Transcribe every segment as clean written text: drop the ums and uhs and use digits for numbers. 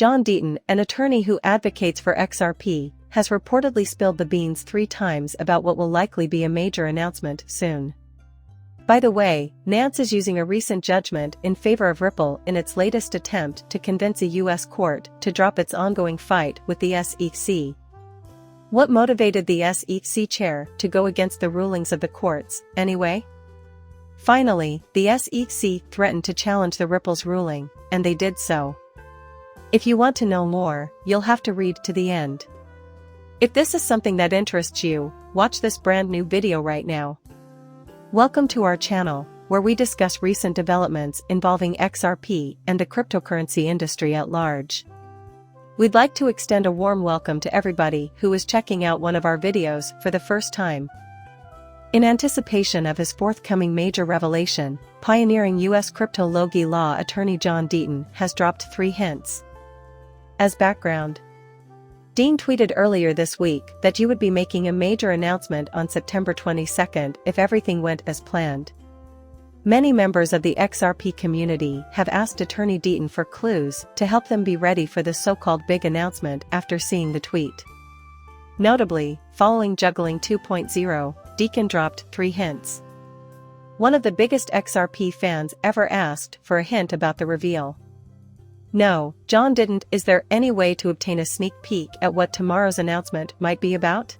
John Deaton, an attorney who advocates for XRP, has reportedly spilled the beans 3 times about what will likely be a major announcement soon. By the way, Nance is using a recent judgment in favor of Ripple in its latest attempt to convince a U.S. court to drop its ongoing fight with the SEC. What motivated the SEC chair to go against the rulings of the courts, anyway? Finally, the SEC threatened to challenge the Ripple's ruling, and they did so. If you want to know more, you'll have to read to the end. If this is something that interests you, watch this brand new video right now. Welcome to our channel, where we discuss recent developments involving XRP and the cryptocurrency industry at large. We'd like to extend a warm welcome to everybody who is checking out one of our videos for the first time. In anticipation of his forthcoming major revelation, pioneering U.S. crypto-logi law attorney John Deaton has dropped 3 hints. As background, Dean tweeted earlier this week that you would be making a major announcement on September 22 if everything went as planned. Many members of the XRP community have asked Attorney Deaton for clues to help them be ready for the so-called big announcement after seeing the tweet. Notably, following Juggling 2.0, Deaton dropped 3 hints. One of the biggest XRP fans ever asked for a hint about the reveal. No, John didn't. Is there any way to obtain a sneak peek at what tomorrow's announcement might be about?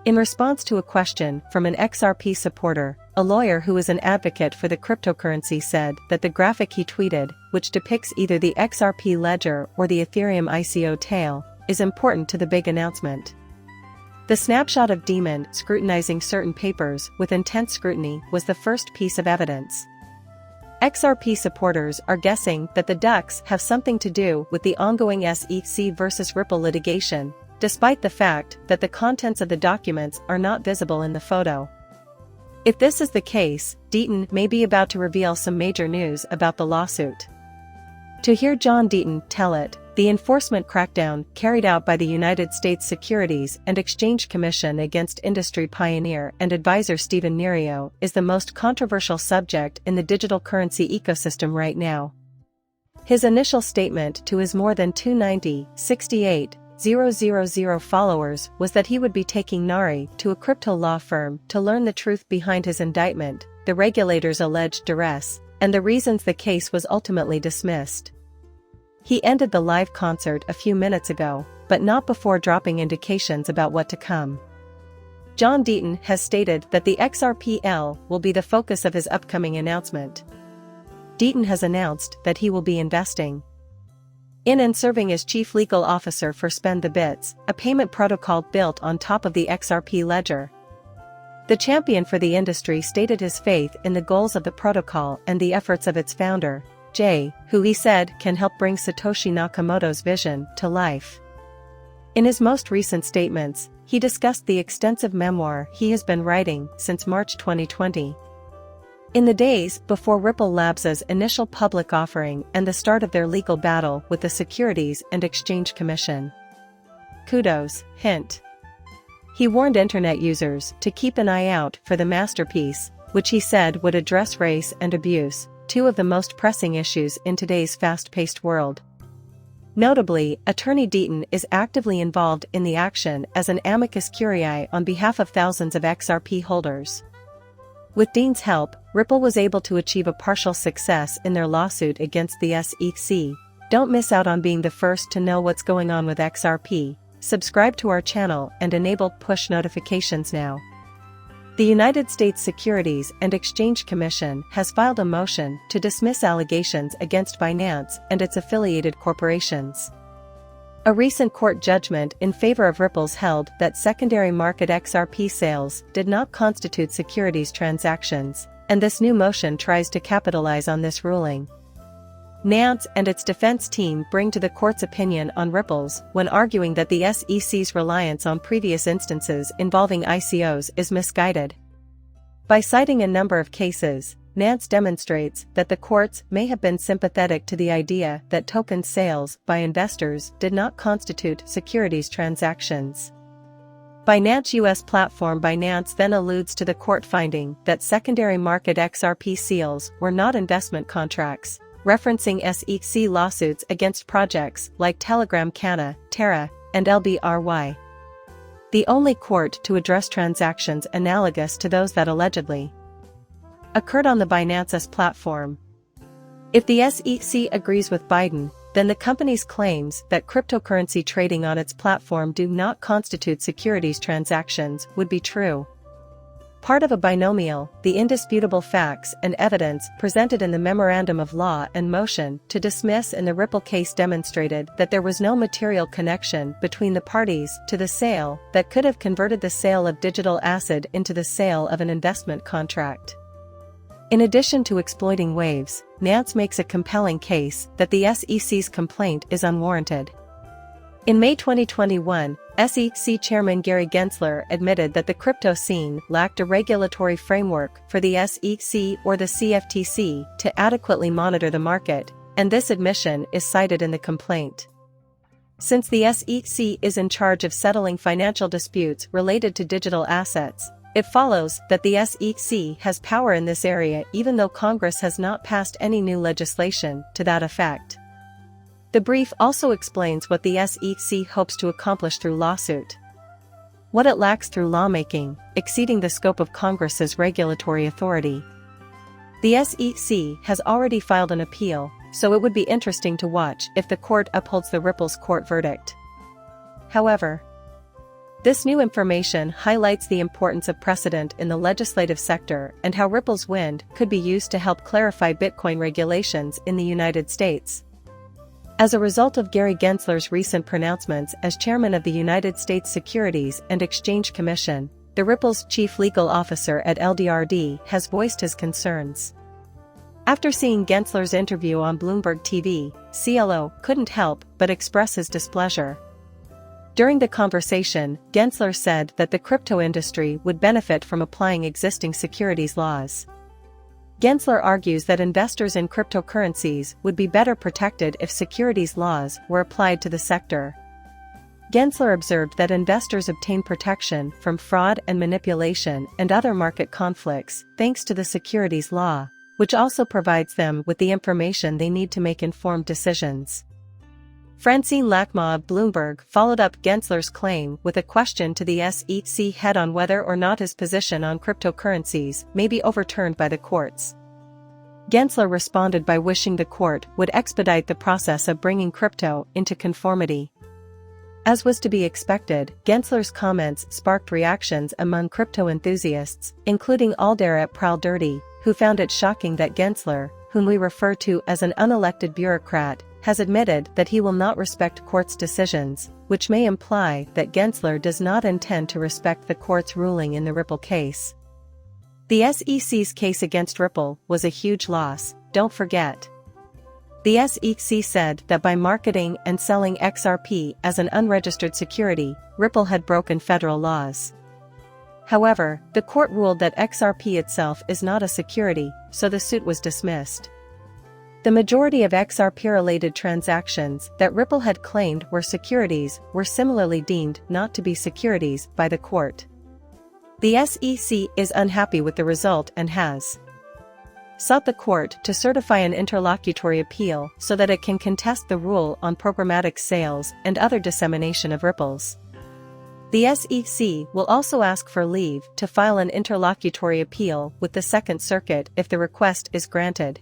In response to a question from an XRP supporter, a lawyer who is an advocate for the cryptocurrency said that the graphic he tweeted, which depicts either the XRP ledger or the Ethereum ICO tail, is important to the big announcement. The snapshot of Demon scrutinizing certain papers with intense scrutiny was the first piece of evidence. XRP supporters are guessing that the ducks have something to do with the ongoing SEC versus Ripple litigation, despite the fact that the contents of the documents are not visible in the photo. If this is the case, Deaton may be about to reveal some major news about the lawsuit. To hear John Deaton tell it, the enforcement crackdown carried out by the United States Securities and Exchange Commission against industry pioneer and advisor Stephen Nerio is the most controversial subject in the digital currency ecosystem right now. His initial statement to his more than 290,680,000 followers was that he would be taking Nari to a crypto law firm to learn the truth behind his indictment, the regulators' alleged duress, and the reasons the case was ultimately dismissed. He ended the live concert a few minutes ago, but not before dropping indications about what to come. John Deaton has stated that the XRPL will be the focus of his upcoming announcement. Deaton has announced that he will be investing in and serving as chief legal officer for Spend the Bits, a payment protocol built on top of the XRP ledger. The champion for the industry stated his faith in the goals of the protocol and the efforts of its founder, Jay, who he said can help bring Satoshi Nakamoto's vision to life. In his most recent statements, he discussed the extensive memoir he has been writing since March 2020. In the days before Ripple Labs' initial public offering and the start of their legal battle with the Securities and Exchange Commission. Kudos, hint. He warned internet users to keep an eye out for the masterpiece, which he said would address race and abuse, 2 of the most pressing issues in today's fast-paced world. Notably, Attorney Deaton is actively involved in the action as an amicus curiae on behalf of thousands of XRP holders. With Dean's help, Ripple was able to achieve a partial success in their lawsuit against the SEC. Don't miss out on being the first to know what's going on with XRP. Subscribe to our channel and enable push notifications now. The United States Securities and Exchange Commission has filed a motion to dismiss allegations against Binance and its affiliated corporations. A recent court judgment in favor of Ripple's held that secondary market XRP sales did not constitute securities transactions, and this new motion tries to capitalize on this ruling. Nance and its defense team bring to the court's opinion on Ripple's when arguing that the SEC's reliance on previous instances involving ICOs is misguided. By citing a number of cases, Nance demonstrates that the courts may have been sympathetic to the idea that token sales by investors did not constitute securities transactions. Binance US platform Binance then alludes to the court finding that secondary market XRP sales were not investment contracts, referencing SEC lawsuits against projects like Telegram Canada, Terra, and LBRY. The only court to address transactions analogous to those that allegedly occurred on the Binance's platform. If the SEC agrees with Biden, then the company's claims that cryptocurrency trading on its platform do not constitute securities transactions would be true. Part of a binomial, the indisputable facts and evidence presented in the memorandum of law and motion to dismiss in the Ripple case demonstrated that there was no material connection between the parties to the sale that could have converted the sale of digital asset into the sale of an investment contract. In addition to exploiting waves, Nance makes a compelling case that the SEC's complaint is unwarranted. In May 2021, SEC Chairman Gary Gensler admitted that the crypto scene lacked a regulatory framework for the SEC or the CFTC to adequately monitor the market, and this admission is cited in the complaint. Since the SEC is in charge of settling financial disputes related to digital assets, it follows that the SEC has power in this area even though Congress has not passed any new legislation to that effect. The brief also explains what the SEC hopes to accomplish through lawsuit. What it lacks through lawmaking, exceeding the scope of Congress's regulatory authority. The SEC has already filed an appeal, so it would be interesting to watch if the court upholds the Ripple's court verdict. However, this new information highlights the importance of precedent in the legislative sector and how Ripple's win could be used to help clarify Bitcoin regulations in the United States. As a result of Gary Gensler's recent pronouncements as chairman of the United States Securities and Exchange Commission, the Ripple's chief legal officer at LDRD has voiced his concerns. After seeing Gensler's interview on Bloomberg TV, CLO couldn't help but express his displeasure. During the conversation, Gensler said that the crypto industry would benefit from applying existing securities laws. Gensler argues that investors in cryptocurrencies would be better protected if securities laws were applied to the sector. Gensler observed that investors obtain protection from fraud and manipulation and other market conflicts thanks to the securities law, which also provides them with the information they need to make informed decisions. Francine Lacma of Bloomberg followed up Gensler's claim with a question to the SEC head on whether or not his position on cryptocurrencies may be overturned by the courts. Gensler responded by wishing the court would expedite the process of bringing crypto into conformity. As was to be expected, Gensler's comments sparked reactions among crypto enthusiasts, including Aldair at Prowl Dirty, who found it shocking that Gensler, whom we refer to as an unelected bureaucrat, has admitted that he will not respect court's decisions, which may imply that Gensler does not intend to respect the court's ruling in the Ripple case. The SEC's case against Ripple was a huge loss, don't forget. The SEC said that by marketing and selling XRP as an unregistered security, Ripple had broken federal laws. However, the court ruled that XRP itself is not a security, so the suit was dismissed. The majority of XRP-related transactions that Ripple had claimed were securities were similarly deemed not to be securities by the court. The SEC is unhappy with the result and has sought the court to certify an interlocutory appeal so that it can contest the rule on programmatic sales and other dissemination of Ripples. The SEC will also ask for leave to file an interlocutory appeal with the Second Circuit if the request is granted.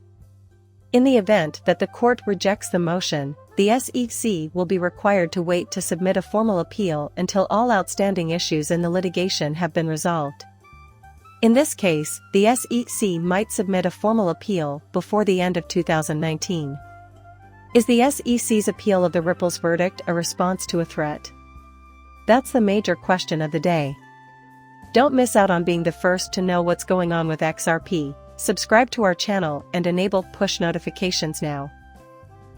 In the event that the court rejects the motion, the SEC will be required to wait to submit a formal appeal until all outstanding issues in the litigation have been resolved. In this case, the SEC might submit a formal appeal before the end of 2019. Is the SEC's appeal of the Ripple's verdict a response to a threat? That's the major question of the day. Don't miss out on being the first to know what's going on with XRP. Subscribe to our channel and enable push notifications now.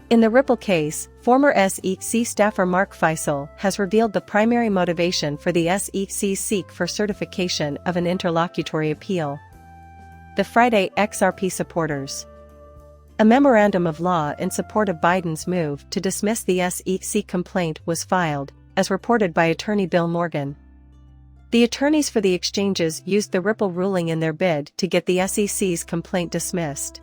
In the Ripple case, former SEC staffer Mark Feisal has revealed the primary motivation for the SEC's seek for certification of an interlocutory appeal. The Friday XRP supporters. A memorandum of law in support of Biden's move to dismiss the SEC complaint was filed, as reported by attorney Bill Morgan. The attorneys for the exchanges used the Ripple ruling in their bid to get the SEC's complaint dismissed.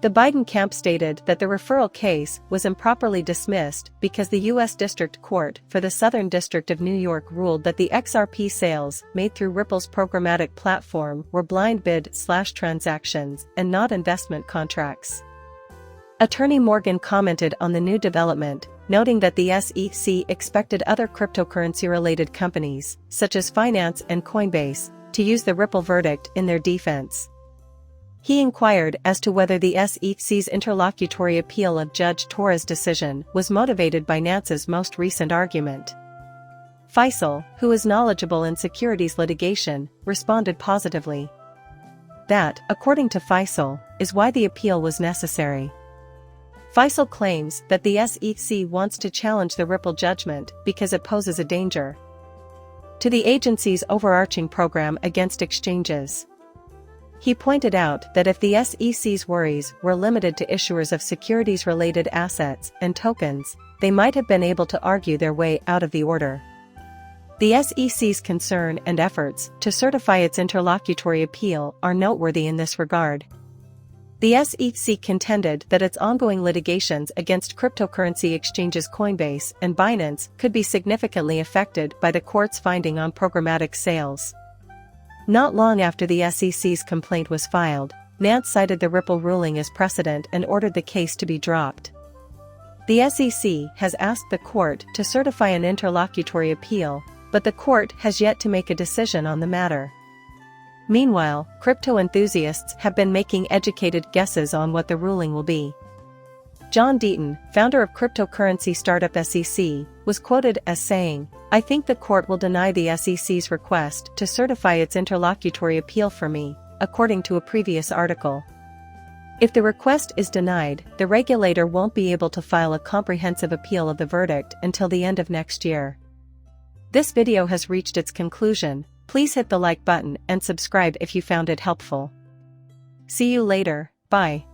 The Biden camp stated that the referral case was improperly dismissed because the U.S. District Court for the Southern District of New York ruled that the XRP sales made through Ripple's programmatic platform were blind bid/transactions and not investment contracts. Attorney Morgan commented on the new development, noting that the SEC expected other cryptocurrency-related companies, such as Binance and Coinbase, to use the Ripple verdict in their defense. He inquired as to whether the SEC's interlocutory appeal of Judge Torres' decision was motivated by Nance's most recent argument. Faisal, who is knowledgeable in securities litigation, responded positively. That, according to Faisal, is why the appeal was necessary. Faisal claims that the SEC wants to challenge the Ripple judgment because it poses a danger to the agency's overarching program against exchanges. He pointed out that if the SEC's worries were limited to issuers of securities-related assets and tokens, they might have been able to argue their way out of the order. The SEC's concern and efforts to certify its interlocutory appeal are noteworthy in this regard. The SEC contended that its ongoing litigations against cryptocurrency exchanges Coinbase and Binance could be significantly affected by the court's finding on programmatic sales. Not long after the SEC's complaint was filed, Nance cited the Ripple ruling as precedent and ordered the case to be dropped. The SEC has asked the court to certify an interlocutory appeal, but the court has yet to make a decision on the matter. Meanwhile, crypto enthusiasts have been making educated guesses on what the ruling will be. John Deaton, founder of cryptocurrency startup SEC, was quoted as saying, "I think the court will deny the SEC's request to certify its interlocutory appeal for me," according to a previous article. If the request is denied, the regulator won't be able to file a comprehensive appeal of the verdict until the end of next year. This video has reached its conclusion. Please hit the like button and subscribe if you found it helpful. See you later, bye.